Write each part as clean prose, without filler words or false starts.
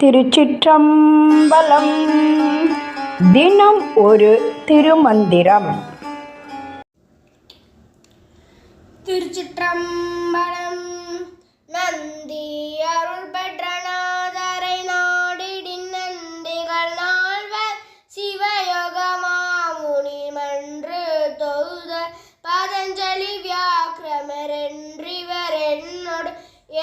திருச்சிற்றம்பலம். தினம் ஒரு திருமந்திரம். திருச்சிற்றம்பலம். நந்தி அருள் பெற்ற நாதரை நாடிடின் நந்திகள் நால்வர் சிவயோக மாமுனி மன்று தொழுத பதஞ்சலி வியாக்கிரமர் என்றிவர் என்னோடு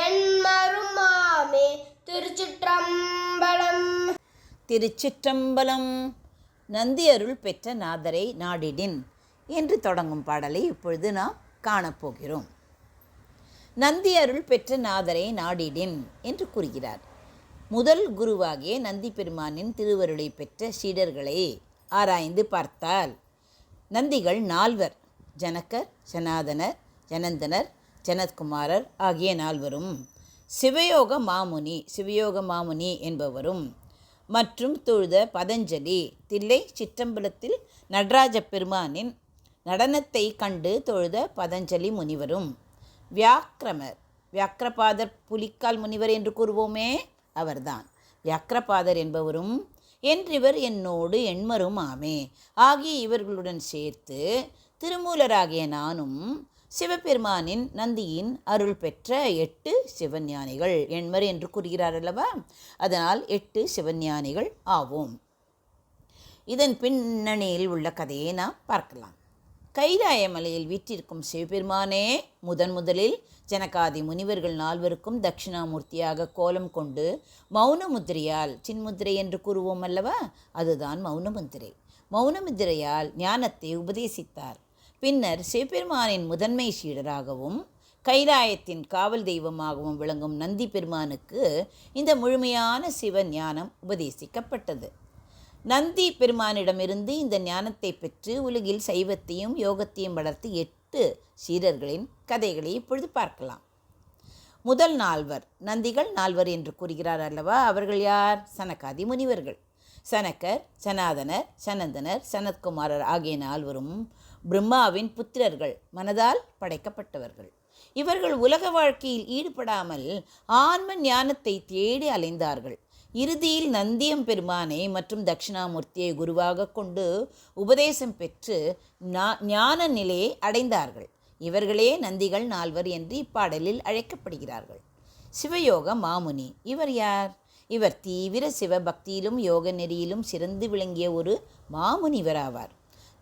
என்மருமாமே. திருச்சிற்றம்பலம். திருச்சிற்றம்பலம். நந்தி அருள் பெற்ற நாதரை நாடிடின் என்று தொடங்கும் பாடலை இப்பொழுது நாம் காணப்போகிறோம். நந்தி அருள் பெற்ற நாதரை நாடிடின் என்று கூறுகிறார். முதல் குருவாகிய நந்தி பெருமானின் திருவருளை பெற்ற சீடர்களை ஆராய்ந்து பார்த்தால் நந்திகள் நால்வர், ஜனகர், சனாதனர், ஜனந்தனர், ஜனத்குமாரர் ஆகிய நால்வரும், சிவயோக மாமுனி என்பவரும் மற்றும் தொழுத பதஞ்சலி தில்லை சிற்றம்பலத்தில் நடராஜ பெருமானின் நடனத்தை கண்டு தொழுத பதஞ்சலி முனிவரும், வியாக்கிரபாதர் புலிக்கால் முனிவர் என்று கூறுவோமே அவர்தான் வியாக்கிரபாதர் என்பவரும் என்றிவர் என்னோடு எண்மரும் ஆமே ஆகிய இவர்களுடன் சேர்த்து திருமூலராகிய நானும் சிவபெருமானின் நந்தியின் அருள் பெற்ற 8 சிவஞானிகள் எண்மர் என்று கூறுகிறார் அல்லவா, அதனால் 8 சிவஞானிகள் ஆவோம். இதன் பின்னணியில் உள்ள கதையை நாம் பார்க்கலாம். கைலாய மலையில் வீற்றிருக்கும் சிவபெருமானே முதலில் ஜனகாதி முனிவர்கள் நால்வருக்கும் தட்சிணாமூர்த்தியாக கோலம் கொண்டு மௌன முத்திரையால், சின்முத்திரை என்று கூறுவோம் அல்லவா, அதுதான் மௌன முத்திரை. மௌன முத்திரையால் ஞானத்தை உபதேசித்தார். பின்னர் சிவபெருமானின் முதன்மை சீடராகவும் கைலாயத்தின் காவல் தெய்வமாகவும் விளங்கும் நந்தி பெருமானுக்கு இந்த முழுமையான சிவ ஞானம் உபதேசிக்கப்பட்டது. நந்தி பெருமானிடமிருந்து இந்த ஞானத்தை பெற்று உலகில் சைவத்தையும் யோகத்தையும் வளர்த்து 8 சீடர்களின் கதைகளை இப்பொழுது பார்க்கலாம். முதல் நால்வர், நந்திகள் நால்வர் என்று கூறுகிறார் அல்லவா, அவர்கள் யார்? சனகாதி முனிவர்கள். சனகர், சனாதனர், சனந்தனர், சனத்குமாரர் ஆகிய நால்வரும் பிரம்மாவின் புத்திரர்கள், மனதால் படைக்கப்பட்டவர்கள். இவர்கள் உலக வாழ்க்கையில் ஈடுபடாமல் ஆன்ம ஞானத்தை தேடி அலைந்தார்கள். இறுதியில் நந்தியம் பெருமானை மற்றும் தட்சிணாமூர்த்தியை குருவாக கொண்டு உபதேசம் பெற்று ஞான நிலையை அடைந்தார்கள். இவர்களே நந்திகள் நால்வர் என்று இப்பாடலில் அழைக்கப்படுகிறார்கள். சிவயோக மாமுனி இவர் யார்? இவர் தீவிர சிவபக்தியிலும் யோக நெறியிலும் சிறந்து விளங்கிய ஒரு மாமுனிவராவார்.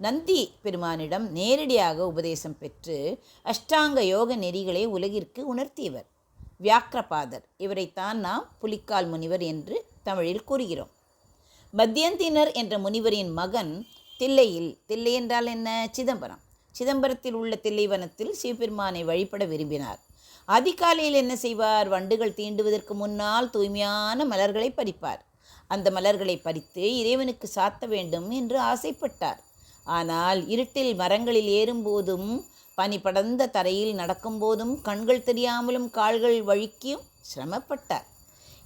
நந்தி பெருமானிடம் நேரடியாக உபதேசம் பெற்று அஷ்டாங்க யோக நெறிகளை உலகிற்கு உணர்த்தியவர். வியாக்கிரபாதர், இவரைத்தான் நாம் புலிக்கால் முனிவர் என்று தமிழில் கூறுகிறோம். மத்தியந்தினர் என்ற முனிவரின் மகன் தில்லை என்றால் என்ன? சிதம்பரத்தில் உள்ள தில்லைவனத்தில் சிவபெருமானை வழிபட விரும்பினார். அதிகாலையில் என்ன செய்வார்? வண்டுகள் தீண்டுவதற்கு முன்னால் தூய்மையான மலர்களை பறிப்பார். அந்த மலர்களை பறித்து இறைவனுக்கு சாத்த வேண்டும் என்று ஆசைப்பட்டார். ஆனால் இருட்டில் மரங்களில் ஏறும்போதும் பனி படர்ந்த தரையில் நடக்கும்போதும் கண்கள் தெரியாமலும் கால்கள் வழுக்கியும் சிரமப்பட்டார்.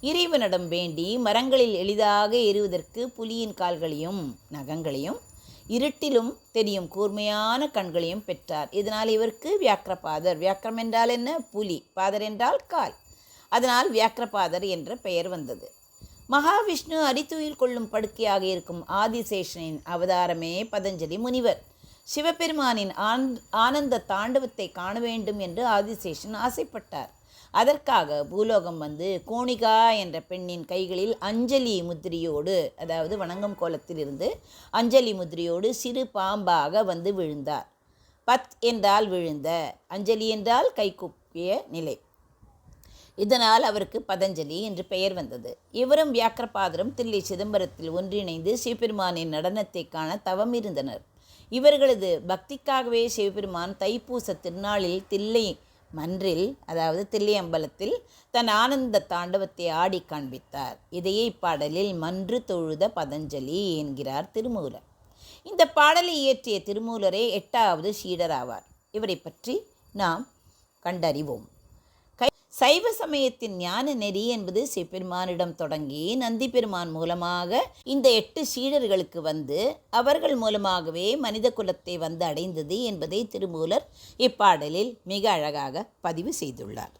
இறைவனிடம் வேண்டி மரங்களில் எளிதாக ஏறுவதற்கு புலியின் கால்களையும் நகங்களையும் இருட்டிலும் தெரியும் கூர்மையான கண்களையும் பெற்றார். இதனால் இவருக்கு வியாக்கிரபாதர், வியாக்கிரம் என்றால் என்ன? புலி, பாதர் என்றால் கால், அதனால் வியாக்கிரபாதர் என்ற பெயர் வந்தது. மகாவிஷ்ணு அரித்துயில் கொள்ளும் படுக்கையாக இருக்கும் ஆதிசேஷனின் அவதாரமே பதஞ்சலி முனிவர். சிவபெருமானின் ஆனந்த தாண்டவத்தை காண வேண்டும் என்று ஆதிசேஷன் ஆசைப்பட்டார். அதற்காக பூலோகம் வந்து கோணிகா என்ற பெண்ணின் கைகளில் அஞ்சலி முத்திரையோடு, அதாவது வணங்கும் கோலத்தில் இருந்து அஞ்சலி முத்திரையோடு சிறு பாம்பாக வந்து விழுந்தார். பத் என்றால் விழுந்த, அஞ்சலி என்றால் கைகூப்பிய நிலை. இதனால் அவருக்கு பதஞ்சலி என்று பெயர் வந்தது. இவரும் வியாக்கிரபாதரும் தில்லை சிதம்பரத்தில் ஒன்றிணைந்து சிவபெருமானின் நடனத்தை காண தவம் இருந்தனர். இவர்களது பக்திக்காகவே சிவபெருமான் தைப்பூச திருநாளில் தில்லை மன்றில், அதாவது தில்லை அம்பலத்தில் தன் ஆனந்த தாண்டவத்தை ஆடி காண்பித்தார். இதையே இப்பாடலில் மன்று தொழுத பதஞ்சலி என்கிறார் திருமூலர். இந்த பாடலை இயற்றிய திருமூலரே 8வது சீடராவார். இவரை பற்றி நாம் கண்டறிவோம். சைவ சமயத்தின் ஞான நெறி என்பது சிவபெருமானிடம் தொடங்கி நந்தி பெருமான் மூலமாக இந்த 8 சீடர்களுக்கு வந்து அவர்கள் மூலமாகவே மனித குலத்தை வந்து அடைந்தது என்பதை திருமூலர் இப்பாடலில் மிக அழகாக பதிவு செய்துள்ளார்.